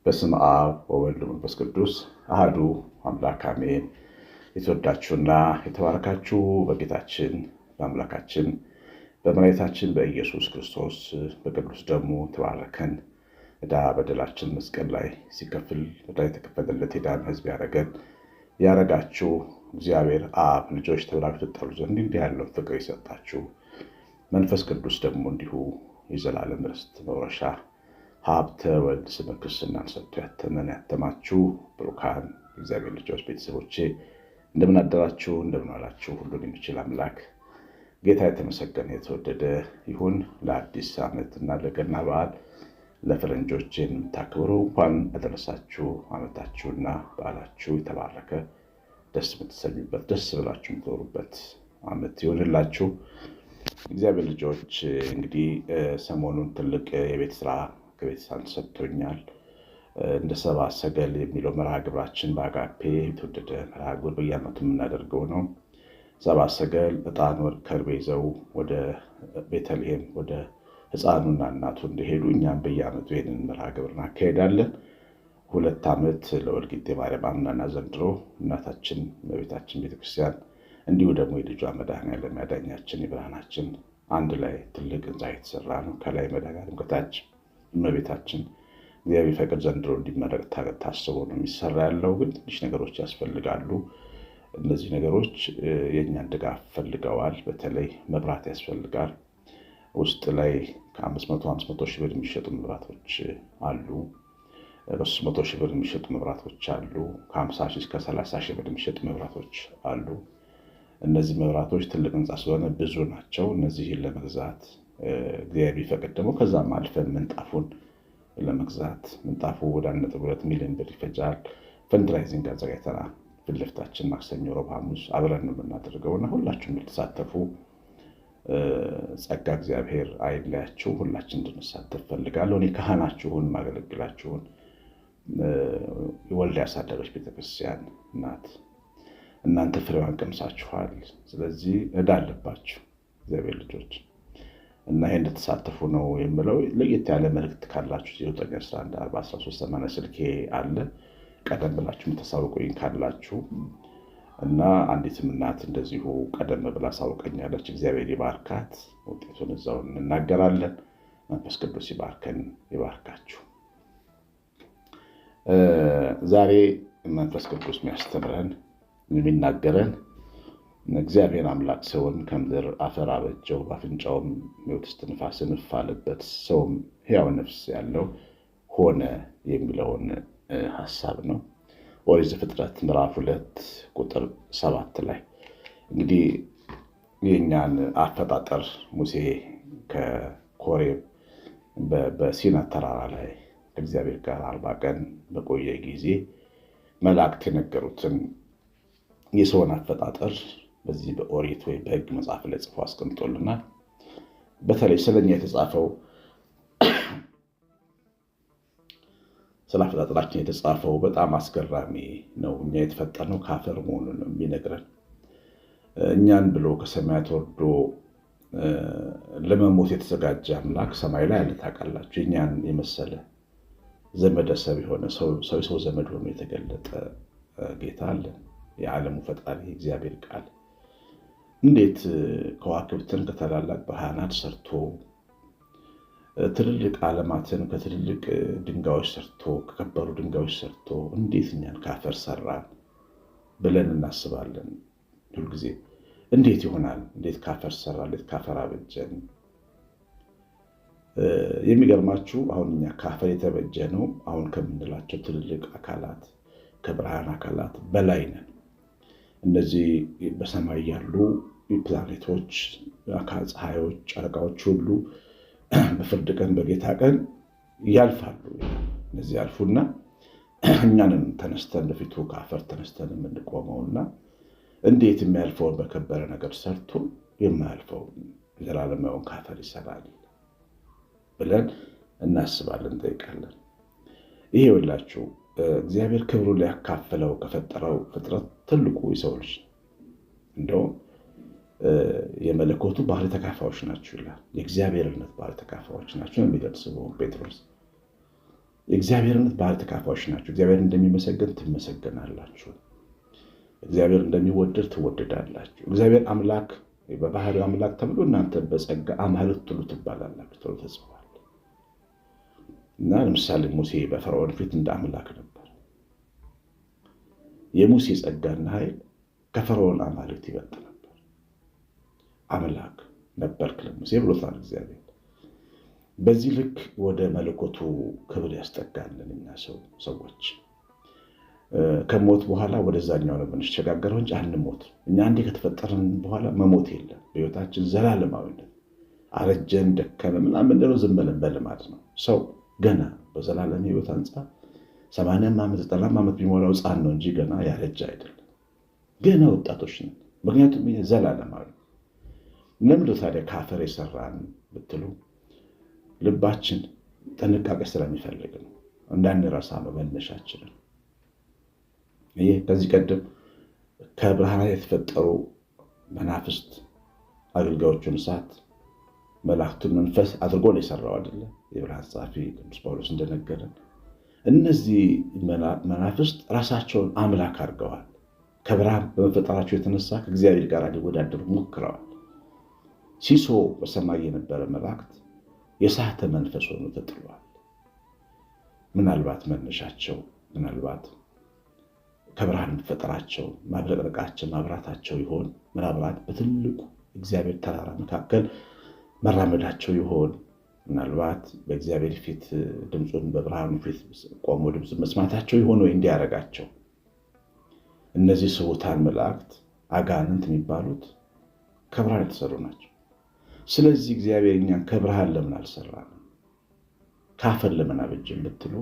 በስመ አብ ወወልድ ወመንፈስ ቅዱስ አሐዱ አምላክ አሜን። የተወዳችሁና የተባረካችሁ በጌታችን በአምላካችን በመድኃኒታችን በኢየሱስ ክርስቶስ በቅዱስ ደሙ ተባረከን ዕዳ በደላችን መስቀል ላይ ሲከፍል ዕዳ የተከፈለለት የዳነ ሕዝብ ያረጋችሁ እግዚአብሔር አብ ልጆች ተብላችሁ ትጠሩ ዘንድ እንዲህ ያለው ፍቅር የሰጣችሁ መንፈስ ቅዱስ ደግሞ እንዲሁ የዘላለም ርስት መውረሻ ሀብተ ወልድ ስመ ክርስትናን ሰጥቶ ያተማችሁ ብሩካን እግዚአብሔር ልጆች ቤተሰቦቼ እንደምን አደራችሁ፣ እንደምን ዋላችሁ። ሁሉን የሚችል አምላክ ጌታ የተመሰገነ የተወደደ ይሁን። ለአዲስ ዓመት እና ለገና በዓል ለፈረንጆች የምታክብሩ እንኳን አደረሳችሁ። ዓመታችሁና በዓላችሁ የተባረከ ደስ የምትሰኙበት ደስ ብላችሁ የምትኖሩበት ዓመት ይሆንላችሁ። እግዚአብሔር ልጆች እንግዲህ ሰሞኑን ትልቅ የቤት ስራ ከቤተሰብ ሰጥቶኛል። እንደ ሰብአ ሰገል የሚለው መርሃ ግብራችን በአጋፔ የተወደደ መርሃ ግብር በየዓመቱ የምናደርገው ነው። ሰብአ ሰገል ዕጣን፣ ወርቅ፣ ከርቤ ይዘው ወደ ቤተልሔም ወደ ሕፃኑና እናቱ እንደሄዱ እኛም በየዓመቱ ይህንን መርሃ ግብር እናካሄዳለን። 2 ዓመት ለወልቂጤ ማርያም አምናና ዘንድሮ እናታችን እመቤታችን ቤተክርስቲያን እንዲሁ ደግሞ የልጇ መድኃኔዓለም ያዳኛችን የብርሃናችን አንድ ላይ ትልቅ ሕንፃ የተሰራ ነው። ከላይ መድኃኔዓለም ከታች እመቤታችን እግዚአብሔር ፈቅድ ዘንድሮ እንዲመረቅ ታስቦ ነው የሚሰራ ያለው። ግን ትንሽ ነገሮች ያስፈልጋሉ። እነዚህ ነገሮች የእኛን ድጋፍ ፈልገዋል። በተለይ መብራት ያስፈልጋል። ውስጥ ላይ ከ500 ሺህ ብር የሚሸጡ መብራቶች አሉ። በ300 ሺህ ብር የሚሸጡ መብራቶች አሉ። ከ50 ሺህ እስከ 30 ሺህ ብር የሚሸጡ መብራቶች አሉ። እነዚህ መብራቶች ትልቅ ሕንፃ ስለሆነ ብዙ ናቸው። እነዚህን ለመግዛት እግዚአብሔር ቢፈቅድ ደግሞ ከዛም አልፈን ምንጣፉን ለመግዛት ምንጣፉ ወደ 1.2 ሚሊዮን ብር ይፈጃል። ፈንድራይዚንግ አዘጋጅተናል። ፊት ለፊታችን ማክሰኞ፣ ረቡዕ፣ ሐሙስ አብረን ነው የምናደርገውና ሁላችሁም ልትሳተፉ ጸጋ እግዚአብሔር አይለያችሁ። ሁላችን እንድንሳተፍ ፈልጋለሁ። እኔ ካህናችሁን ማገለግላችሁን የወልድ ያሳደረች ቤተክርስቲያን ናት። እናንተ ፍሬዋን ቀምሳችኋል። ስለዚህ ዕዳ አለባችሁ እግዚአብሔር ልጆች እና ይሄ እንድትሳተፉ ነው የምለው። ለየት ያለ መልእክት ካላችሁ 09114138 ስልኬ አለ። ቀደም ብላችሁ የምታሳውቁኝ ካላችሁ እና አንዲትም እናት እንደዚሁ ቀደም ብላ ሳውቀኛለች። እግዚአብሔር ይባርካት። ውጤቱን እዛው እንናገራለን። መንፈስ ቅዱስ ይባርከን ይባርካችሁ። ዛሬ መንፈስ ቅዱስ የሚያስተምረን የሚናገረን እግዚአብሔር አምላክ ሰውን ከምድር አፈር አበጀው፣ በአፍንጫውም ሕይወት እስትንፋስን እፍ አለበት፣ ሰውም ሕያው ነፍስ ያለው ሆነ የሚለውን ሐሳብ ነው። ኦሪት ዘፍጥረት ምዕራፍ 2 ቁጥር 7 ላይ እንግዲህ የእኛን አፈጣጠር ሙሴ ከኮሬብ በሲና ተራራ ላይ ከእግዚአብሔር ጋር 40 ቀን በቆየ ጊዜ መላእክት የነገሩትን የሰውን አፈጣጠር በዚህ በኦሪት ወይ በሕግ መጽሐፍ ላይ ጽፎ አስቀምጦልናል። በተለይ ስለኛ የተጻፈው ስለ አፈጣጠራችን የተጻፈው በጣም አስገራሚ ነው። እኛ የተፈጠርነው ከአፈር መሆኑን ነው የሚነግረን። እኛን ብሎ ከሰማያት ወርዶ ለመሞት የተዘጋጀ አምላክ ሰማይ ላይ አለ። ታውቃላችሁ፣ እኛን የመሰለ ዘመደ ሰብ የሆነ ሰው ዘመድ ሆኖ የተገለጠ ጌታ አለ። የዓለሙ ፈጣሪ እግዚአብሔር ቃል እንዴት ከዋክብትን ከታላላቅ ብርሃናት ሰርቶ ትልልቅ ዓለማትን ከትልልቅ ድንጋዮች ሰርቶ ከከበሩ ድንጋዮች ሰርቶ እንዴት እኛን ካፈር ሰራን ብለን እናስባለን ሁልጊዜ። እንዴት ይሆናል? እንዴት ካፈር ሰራ? እንዴት ካፈር አበጀን? የሚገርማችሁ አሁን እኛ ካፈር የተበጀ ነው አሁን ከምንላቸው ትልልቅ አካላት ከብርሃን አካላት በላይ ነን። እነዚህ በሰማይ ያሉ ፕላኔቶች፣ ፀሐዮች፣ ጨረቃዎች ሁሉ በፍርድ ቀን በጌታ ቀን ያልፋሉ። እነዚህ ያልፉና እኛንም ተነስተን በፊቱ ከአፈር ተነስተን የምንቆመውና እንዴት የሚያልፈውን በከበረ ነገር ሰርቶ የማያልፈውን ዘላለማዊውን ከአፈር ይሰራል ብለን እናስባለን፣ እንጠይቃለን። ይሄ ይኸውላችሁ እግዚአብሔር ክብሩን ሊያካፍለው ከፈጠረው ፍጥረት ትልቁ የሰው ልጅ እንደውም የመለኮቱ ባህሪ ተካፋዮች ናቸው ይላል። የእግዚአብሔርነት ባህሪ ተካፋዮች ናቸው የሚገልጽ ጴጥሮስ የእግዚአብሔርነት ባህሪ ተካፋዮች ናቸው። እግዚአብሔር እንደሚመሰገን ትመሰገናላችሁ። እግዚአብሔር እንደሚወደድ ትወደዳላችሁ። እግዚአብሔር አምላክ በባህሪው አምላክ ተብሎ እናንተ በጸጋ አማልክት ሁሉ ትባላላችሁ ተብሎ ተጽፏል። እና ለምሳሌ ሙሴ በፈርዖን ፊት እንደ አምላክ ነበር። የሙሴ ጸጋና ኃይል ከፈርዖን አማልክት ይበልጥ ነበር። አምላክ ነበርክ ለሙሴ ብሎታል እግዚአብሔር። በዚህ ልክ ወደ መለኮቱ ክብር ያስጠጋልን እኛ ሰዎች ከሞት በኋላ ወደዛኛው ነው የምንሸጋገረው እንጂ አንሞት። እኛ አንዴ ከተፈጠርን በኋላ መሞት የለም። በሕይወታችን ዘላለማዊነት አረጀን ደከመ ምናምን ምንድነው ዝም ብለን በልማድ ነው። ሰው ገና በዘላለም ሕይወት አንጻር 80 ዓመት 90 ዓመት ቢሞላው ሕፃን ነው እንጂ ገና ያረጀ አይደለም። ገና ወጣቶች ነን። ምክንያቱም ይሄ ዘላለማዊ ነው። ለምንድነው ታዲያ ከአፈር የሰራን ብትሉ ልባችን ጥንቃቄ ስለሚፈልግ ነው። እንዳንረሳ ነው መነሻችንን። ይህ ከዚህ ቀደም ከብርሃናት የተፈጠሩ መናፍስት አገልጋዮቹን እሳት መላእክቱን መንፈስ አድርጎ ነው የሰራው አይደለ? የብርሃን ጸሐፊ ቅዱስ ጳውሎስ እንደነገረን እነዚህ መናፍስት ራሳቸውን አምላክ አድርገዋል። ከብርሃን በመፈጠራቸው የተነሳ ከእግዚአብሔር ጋር ሊወዳደሩ ሞክረዋል። ሲሶ በሰማይ የነበረ መላእክት የሳተ መንፈስ ሆኖ ተጥሏል። ምናልባት መነሻቸው ከብርሃን መፈጠራቸው ማብረቅረቃቸው ማብራታቸው ይሆን? ምናልባት በትልቁ እግዚአብሔር ተራራ መካከል መራመዳቸው ይሆን? ምናልባት በእግዚአብሔር ፊት ድምፁን በብርሃኑ ፊት ቆሞ ድምፁን መስማታቸው ይሆን ወይ እንዲያረጋቸው? እነዚህ ስውታን መላእክት አጋንንት የሚባሉት ከብርሃን የተሰሩ ናቸው። ስለዚህ እግዚአብሔር እኛን ከብርሃን ለምን አልሰራንም? ካፈር ለምን አበጀን ብትሉ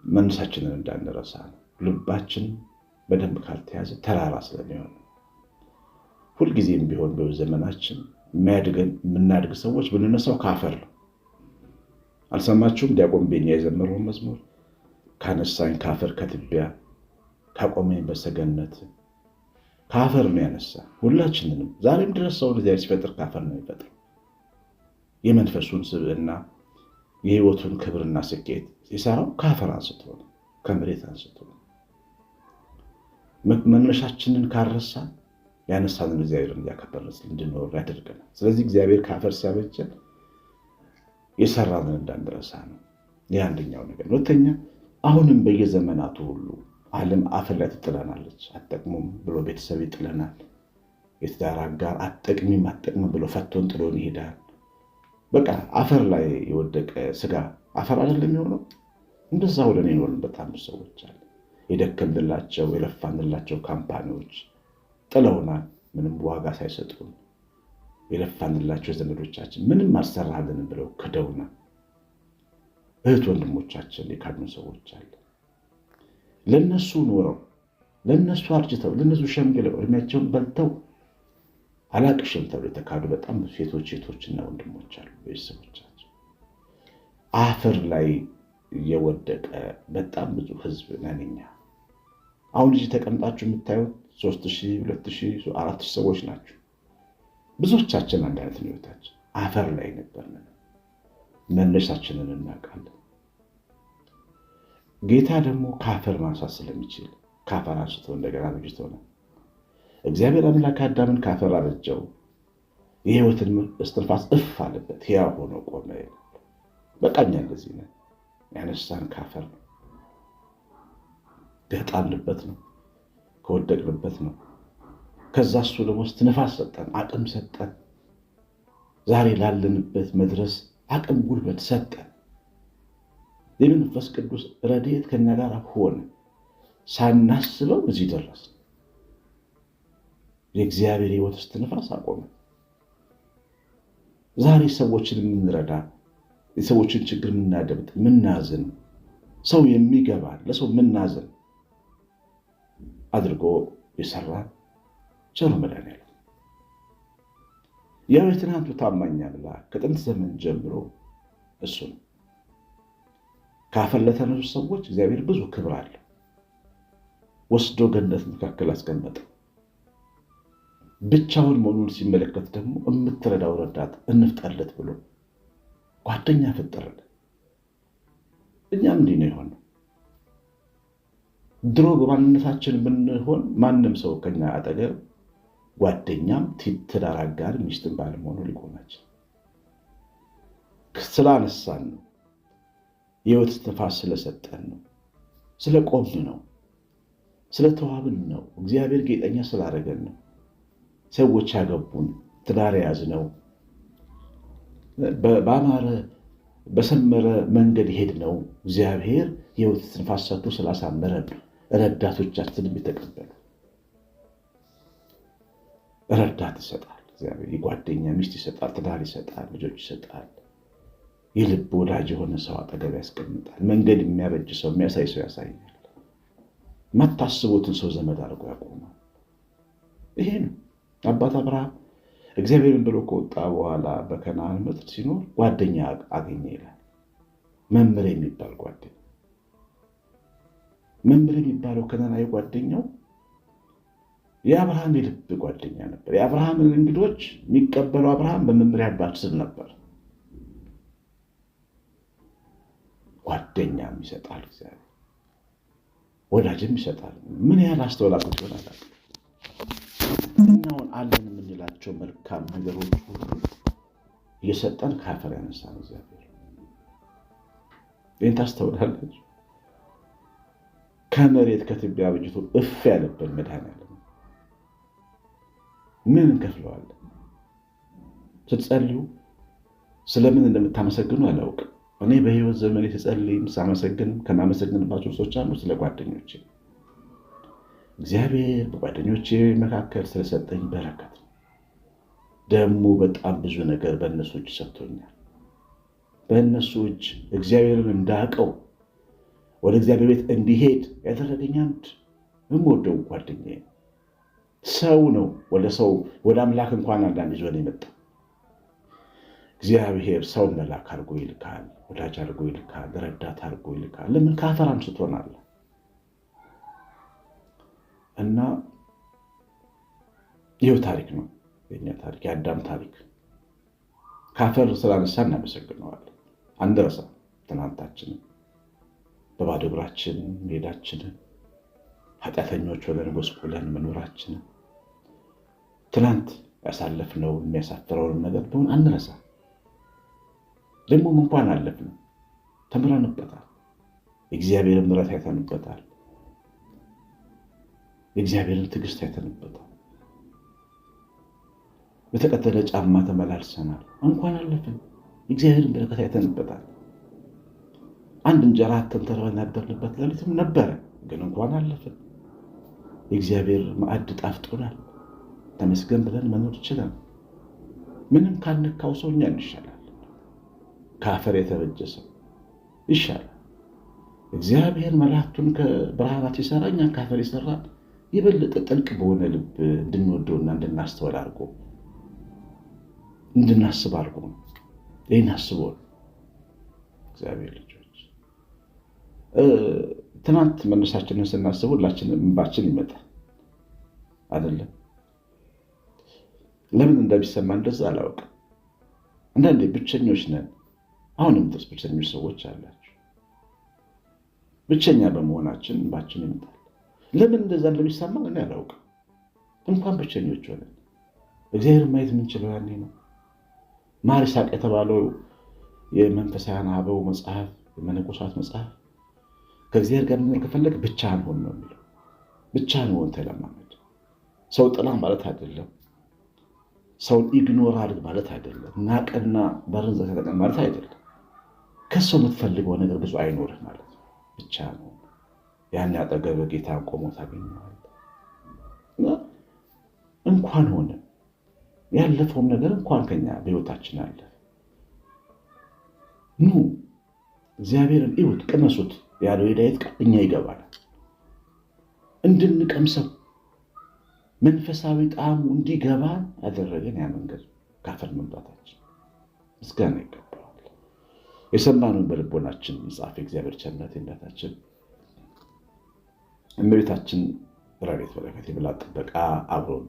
መንሳችንን እንዳንረሳ ነው። ልባችን በደንብ ካልተያዘ ተራራ ስለሚሆን ሁልጊዜም ቢሆን በዘመናችን የምናድግ ሰዎች ብንነሳው ካፈር ነው። አልሰማችሁም? ዲያቆን ቤኛ የዘመረውን መዝሙር ካነሳኝ ካፈር ከትቢያ ካቆመኝ በሰገነት ካፈር ነው ያነሳ። ሁላችንንም ዛሬም ድረስ ሰውን እግዚአብሔር ሲፈጥር ካፈር ነው የሚፈጥር። የመንፈሱን ስብዕና የሕይወቱን ክብርና ስኬት የሰራው ካፈር አንስቶ ነው፣ ከመሬት አንስቶ ነው። መነሻችንን ካረሳ ያነሳንን እግዚአብሔርን እያከበርን እንድንኖር ያደርገናል። ስለዚህ እግዚአብሔር ካፈር ሲያበጀን የሰራንን እንዳንረሳ ነው። ይህ አንደኛው ነገር። ሁለተኛ አሁንም በየዘመናቱ ሁሉ ዓለም አፈር ላይ ትጥለናለች። አትጠቅሙም ብሎ ቤተሰብ ይጥለናል። የትዳር አጋር አትጠቅምም ብሎ ፈቶን ጥሎን ይሄዳል። በቃ አፈር ላይ የወደቀ ስጋ አፈር አይደለም የሚሆነው። እንደዛ ሆነን የኖርን በጣም ሰዎች አለ። የደከምንላቸው የለፋንላቸው ካምፓኒዎች ጥለውናል፣ ምንም ዋጋ ሳይሰጡን። የለፋንላቸው ዘመዶቻችን ምንም አልሰራልንም ብለው ክደውናል። እህት ወንድሞቻችን የካዱን ሰዎች አለ። ለነሱ ኖረው ለነሱ አርጅተው ለነሱ ሸምግለው እድሜያቸውን በልተው አላቅሽም ተብሎ የተካዱ በጣም ሴቶችና ወንድሞች አሉ። ቤተሰቦቻቸው አፈር ላይ የወደቀ በጣም ብዙ ህዝብ ነን እኛ። አሁን እዚህ ተቀምጣችሁ የምታዩት 3000፣ 2000፣ 4000 ሰዎች ናቸው። ብዙዎቻችን አንድ አይነት ህይወታችን አፈር ላይ ነበርን። መነሻችንን እናውቃለን። ጌታ ደግሞ ከአፈር ማንሳት ስለሚችል ከአፈር አንስቶ እንደገና አበጅቶናል። እግዚአብሔር አምላክ አዳምን ከአፈር አበጀው፣ የህይወትን እስትንፋስ እፍ አለበት፣ ሕያው ሆኖ ቆመ። በቃ እኛ እንደዚህ ነን። ያነሳን ካፈር ነው፣ ከጣልንበት ነው፣ ከወደቅንበት ነው። ከዛ እሱ ደግሞ እስትንፋስ ሰጠን፣ አቅም ሰጠን። ዛሬ ላለንበት መድረስ አቅም ጉልበት ሰጠን። የመንፈስ ቅዱስ ረድኤት ከኛ ጋር ሆነ። ሳናስበው እዚህ ደረስን። የእግዚአብሔር ሕይወት እስትንፋስ አቆመ። ዛሬ ሰዎችን የምንረዳ የሰዎችን ችግር የምናደምጥ የምናዝን ሰው የሚገባ ለሰው የምናዝን አድርጎ የሰራ ቸሩ መድኃኒዓለም ያው የትናንቱ ታማኝ አምላክ ከጥንት ዘመን ጀምሮ እሱ ነው። ከአፈር ለተነሱ ሰዎች እግዚአብሔር ብዙ ክብር አለ። ወስዶ ገነት መካከል አስቀመጠ። ብቻውን መሆኑን ሲመለከት ደግሞ የምትረዳው ረዳት እንፍጠርለት ብሎ ጓደኛ ፈጠረለት። እኛም እንዲህ ነው የሆነው። ድሮ በማንነታችን ብንሆን ማንም ሰው ከኛ አጠገብ ጓደኛም ትዳር አጋር ሚስትን ባለመሆኑ ሊቆማችን ስላነሳን ነው። የህይወት እስትንፋስ ስለሰጠን ነው። ስለቆምን ነው። ስለተዋብን ነው። እግዚአብሔር ጌጠኛ ስላደረገን ነው። ሰዎች ያገቡን፣ ትዳር የያዝነው፣ በአማረ በሰመረ መንገድ ሄድ ነው። እግዚአብሔር የህይወት እስትንፋስ ሰጥቶ ስላሳመረን ረዳቶቻችንም የተቀበሉ ረዳት ይሰጣል። እግዚአብሔር የጓደኛ ሚስት ይሰጣል፣ ትዳር ይሰጣል፣ ልጆች ይሰጣል። የልብ ወዳጅ የሆነ ሰው አጠገብ ያስቀምጣል። መንገድ የሚያበጅ ሰው፣ የሚያሳይ ሰው ያሳያል። ማታስቡትን ሰው ዘመድ አድርጎ ያቆማል። ይሄ ነው አባት አብርሃም እግዚአብሔርን ብሎ ከወጣ በኋላ በከነዓን ምድር ሲኖር ጓደኛ አገኘ ይላል። መምሬ የሚባል ጓደኛ። መምሬ የሚባለው ከነዓናዊ ጓደኛው የአብርሃም የልብ ጓደኛ ነበር። የአብርሃምን እንግዶች የሚቀበለው አብርሃም በመምሬ አባት ስር ነበር። ጓደኛም ይሰጣል እግዚአብሔር፣ ወዳጅም ይሰጣል። ምን ያህል አስተውላችሁት ይሆናል? እኛውን አለን የምንላቸው መልካም ነገሮች ሁሉ እየሰጠን ከአፈር ያነሳን እግዚአብሔር። ይህን ታስተውላለች። ከመሬት ከትቢያ በጅቶ እፍ ያለብን መድኃኒዓለም ምን እንከፍለዋለን? ስትጸልዩ ስለምን እንደምታመሰግኑ አላውቅም። እኔ በህይወት ዘመኔ ስጸልይም ሳመሰግንም ከማመሰግንባቸው ሰዎች አንዱ ስለ ጓደኞቼ እግዚአብሔር በጓደኞቼ መካከል ስለሰጠኝ በረከት ነው። ደግሞ በጣም ብዙ ነገር በእነሱ እጅ ሰጥቶኛል። በእነሱ እጅ እግዚአብሔርን እንዳውቀው ወደ እግዚአብሔር ቤት እንዲሄድ ያደረገኝ አንድ የምወደው ጓደኛዬ ሰው ነው። ወደ አምላክ እንኳን አንዳንድ ይዞን የመጣ እግዚአብሔር ሰውን መላክ አድርጎ ይልካል፣ ወዳጅ አድርጎ ይልካል፣ ረዳት አድርጎ ይልካል። ለምን? ከአፈር አንስቶናል። እና ይኸው ታሪክ ነው የኛ ታሪክ፣ የአዳም ታሪክ። ከአፈር ስላነሳ እናመሰግነዋለን። አንረሳ ትናንታችንን፣ በባዶ እግራችን መሄዳችንን፣ ኃጢአተኞች ሆነን ጎስቁለን መኖራችንን፣ ትናንት ያሳለፍነው የሚያሳፍረውን ነገር ቢሆን አንረሳ። ደግሞም እንኳን አለፍነው ተምረንበታል። የእግዚአብሔርን ምሕረት አይተንበታል። የእግዚአብሔርን ትዕግስት አይተንበታል። በተቀደደ ጫማ ተመላልሰናል። እንኳን አለፍን። የእግዚአብሔርን በረከት አይተንበታል። አንድ እንጀራ ተንተርበን ያደርንበት ሌሊትም ነበረ፣ ግን እንኳን አለፍን። የእግዚአብሔር ማዕድ ጣፍጦናል። ተመስገን ብለን መኖር ይችላል። ምንም ካልነካው ሰው እኛ እንሻላል። ከአፈር የተበጀ ሰው ይሻላል። እግዚአብሔር መላእክቱን ከብርሃናት ሲሰራ እኛን ከአፈር ይሰራል። የበለጠ ጥልቅ በሆነ ልብ እንድንወደውና እንድናስተውል አድርጎ እንድናስብ አድርጎ ነው። ይህን አስቦ እግዚአብሔር ልጆች ትናንት መነሳችንን ስናስብ ሁላችንም እንባችን ይመጣል አይደለም? ለምን እንደሚሰማ እንደዛ አላውቅም። አንዳንዴ ብቸኞች ነን። አሁንም ድረስ ብቸኞች ሰዎች አላችሁ። ብቸኛ በመሆናችን እንባችን ይመጣል። ለምን እንደዛ እንደሚሰማ እኔ አላውቅም። እንኳን ብቸኞች ሆነን እግዚአብሔር ማየት የምንችለው ያኔ ነው። ማር ይስሐቅ የተባለው የመንፈሳውያን አበው መጽሐፍ፣ የመነኮሳት መጽሐፍ ከእግዚአብሔር ጋር መኖር ከፈለግ ብቻህን ሆን ነው የሚለው። ብቻህን ሆን ተለማመድ። ሰው ጥላ ማለት አይደለም። ሰውን ኢግኖር አድርግ ማለት አይደለም። ናቅና በርን ዘግተህ ማለት አይደለም። ከሰው የምትፈልገው ነገር ብዙ አይኖርህ ማለት ነው። ብቻህን ሆን። ያን አጠገብ ጌታ ቆሞ ታገኘዋለህ። እንኳን ሆነ ያለፈውም ነገር እንኳን ከኛ በሕይወታችን አለ። ኑ እግዚአብሔርን እዩት፣ ቅመሱት ያለው የዳዊት ቃል እኛ ይገባናል። እንድንቀምሰው መንፈሳዊ ጣዕሙ እንዲገባን ያደረገን ያ መንገድ ከአፈር መምጣታችን ምስጋና ይገባዋል። የሰማነውን በልቦናችን ይጻፍ። የእግዚአብሔር ቸርነት እናታችን እመቤታችን ረድኤት በረከት የምላት ጥበቃ አብሮን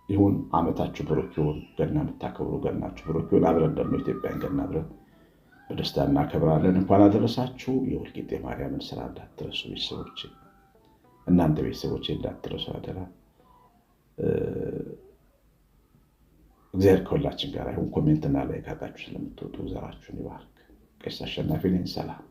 ይሁን። ዓመታችሁ ብሩክ ይሁን። ገና የምታከብሩ ገናችሁ ብሩክ ይሁን። አብረን ደግሞ ኢትዮጵያን ገና አብረን በደስታ እናከብራለን። እንኳን አደረሳችሁ። የወልቂጤ ማርያምን ስራ እንዳትረሱ ቤተሰቦቼ፣ እናንተ ቤተሰቦቼ እንዳትረሱ አደራ። እግዚአብሔር ከሁላችን ጋር ይሁን። ኮሜንትና ላይ ካጣችሁ ስለምትወጡ ዘራችሁን ይባርክ። ቄስ አሸናፊ ነኝ። ሰላም